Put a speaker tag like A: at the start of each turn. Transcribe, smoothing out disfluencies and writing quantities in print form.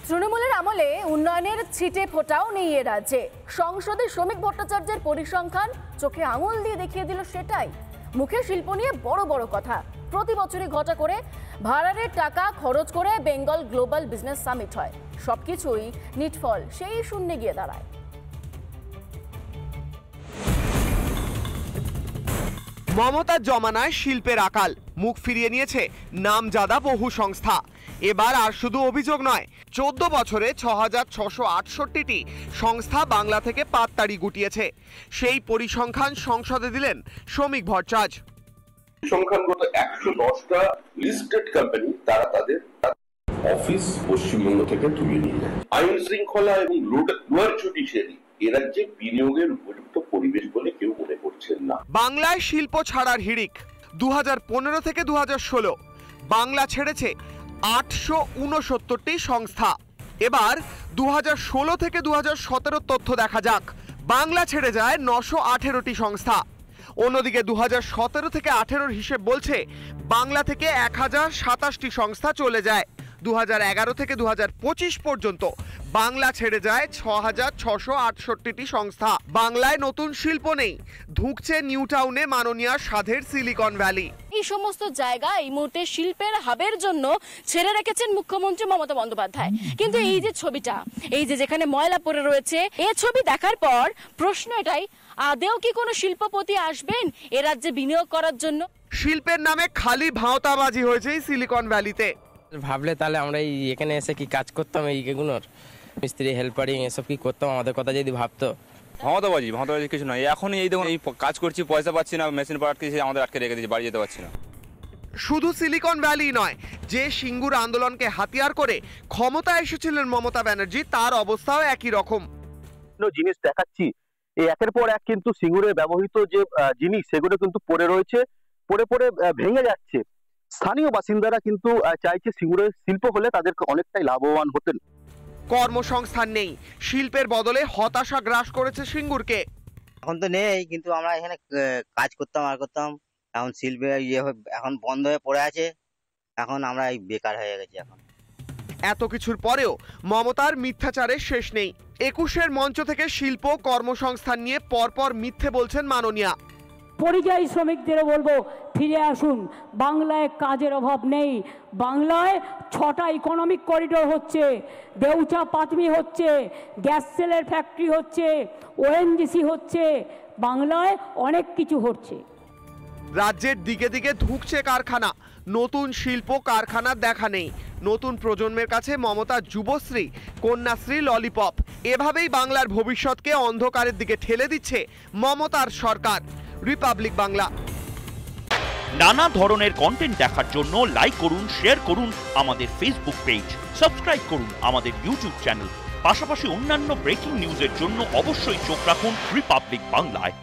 A: তৃণমূলের আমলে উন্নয়নের ছিটে ফোটাও নেই এ রাজ্যে। সংসদে শ্রমিক ভট্টাচার্যের পরিসংখ্যান চোখে আঙুল দিয়ে দেখিয়ে দিল সেটাই। মুখে শিল্প নিয়ে বড় বড় কথা, প্রতি বছরই ঘটা করে ভাড়ারের টাকা খরচ করে বেঙ্গল গ্লোবাল বিজনেস সামিট হয়। সবকিছুই নিটফল সেই শূন্যে গিয়ে দাঁড়ায়।
B: মমতার জমানায় শিল্পের আকাল, মুখ ফিরিয়ে নিয়েছে নামজাদা বহু সংস্থা। এবার আর শুধু অভিযোগ নয়, 14 বছরে 6668টি সংস্থা বাংলা থেকে পাততাড়ি গুটিয়েছে। সেই পরিসংখ্যান সংসদে দিলেন শ্রমিক ভট্টাচার্য।
C: সংখ্যানগত 110টা লিস্টেড কোম্পানি তারা তাদের অফিস পশ্চিমবঙ্গ থেকে তুলে নিয়ে যায়। আইন শৃঙ্খলা এবং লোয়ার জুডিশিয়ারি এ রাজ্যে বিনিয়োগের উপযুক্ত পরিবেশ বলে কেউ মনে করছেন না।
B: বাংলায় শিল্প ছাড়ার হিড়িক। 2015 থেকে 2016 বাংলা ছেড়েছে 869টি সংস্থা। এবার 2016 থেকে 2017 তথ্য দেখা যাক। বাংলা ছেড়ে যায় 918টি সংস্থা। অন্যদিকে 2017 থেকে 18 হিসেব বলছে বাংলা থেকে 1027টি সংস্থা চলে যায়। 2011 থেকে 2025 পর্যন্ত বাংলা ছেড়ে যায় 6668টি সংস্থা। বাংলায় নতুন শিল্প নেই, ধুঁকছে নিউ টাউনে মাননীয় সাধের সিলিকন ভ্যালি।
A: এই সমস্ত জায়গা এই মুহূর্তে শিল্পের হাবের জন্য ছেড়ে রেখেছেন মুখ্যমন্ত্রী মমতা বন্দ্যোপাধ্যায়। কিন্তু এই যে ছবিটা, এই যে যেখানে ময়লা পড়ে রয়েছে, এই ছবি দেখার পর প্রশ্ন এটাই, আদেও কি কোনো শিল্পপতি আসবেন এ রাজ্যে বিনিয়োগ করার জন্য?
B: শিল্পের নামে খালি ভাঁওতাবাজি হয়েছে সিলিকন ভ্যালিতে।
D: ভাবলে তাহলে আমরা এখানে এসে কি কাজ করতাম, এইগুলোর মিস্ত্রি হেল্পারিং এসব কি করতাম, আমাদের কথা যদি ভাবতো।
E: ভাঁওতাবাজি কিছু নয়। এখনই এই দেখুন, এই কাজ করছি, পয়সা পাচ্ছি না, মেশিন পাঠাচ্ছি, আমাদের আটকে রেখে দিয়েছি, বাড়ি যেতে পারছি না।
B: শুধু সিলিকন ভ্যালি নয়, যে সিঙ্গুর আন্দোলনকে হাতিয়ার করে ক্ষমতা এসেছিলেন মমতা ব্যানার্জি, তার অবস্থাও একই রকম।
F: জিনিস দেখাচ্ছি, এই একের পর এক কিন্তু সিঙ্গুরে ব্যবহৃত যে জিনিস সেগুলো কিন্তু পড়ে রয়েছে, পড়ে পড়ে ভেঙে যাচ্ছে। স্থানীয় বাসিন্দারা কিন্তু চাইছে সিঙ্গুরের শিল্প হলে তাদেরকে অনেকটাই লাভবান হতেন।
B: কর্মসংস্থান নেই, শিল্পের বদলে হতাশা গ্রাস করেছে সিঙ্গুরকে।
G: এখন তো নেই, কিন্তু আমরা এখানে কাজ করতাম এখন শিল্পে এখন বন্ধ হয়ে পড়ে আছে, এখন আমরা বেকার হয়ে গেছি। এখন
B: এত কিছুর পরেও মমতার মিথ্যাচারের শেষ নেই। 21-এর মঞ্চ থেকে শিল্প কর্মসংস্থান নিয়ে পরপর মিথ্যে বলছেন মাননীয়া।
H: পরিযায়ী শ্রমিকদেরও বলবো, ফিরে আসুন, বাংলায় কাজের অভাব নেই। বাংলায় 6টা ইকোনমিক করিডোর হচ্ছে, দেউচা পাতমি হচ্ছে, গ্যাস সেলের ফ্যাক্টরি হচ্ছে, ওএনজিসি হচ্ছে, বাংলায় অনেক কিছু হচ্ছে।
B: রাজ্যের দিকে দিকে ধুঁকছে কারখানা, নতুন শিল্প কারখানার দেখা নেই। নতুন প্রজন্মের কাছে মমতা যুবশ্রী, কন্যাশ্রী, ললিপপ, এভাবেই বাংলার ভবিষ্যৎকে অন্ধকারের দিকে ঠেলে দিচ্ছে মমতার সরকার। রিপাবলিক বাংলা।
I: নানা ধরনের কন্টেন্ট দেখার জন্য লাইক করুন, শেয়ার করুন আমাদের ফেসবুক পেজ, সাবস্ক্রাইব করুন আমাদের ইউটিউব চ্যানেল। পাশাপাশি অন্যান্য ব্রেকিং নিউজের জন্য অবশ্যই চোখ রাখুন রিপাবলিক বাংলায়।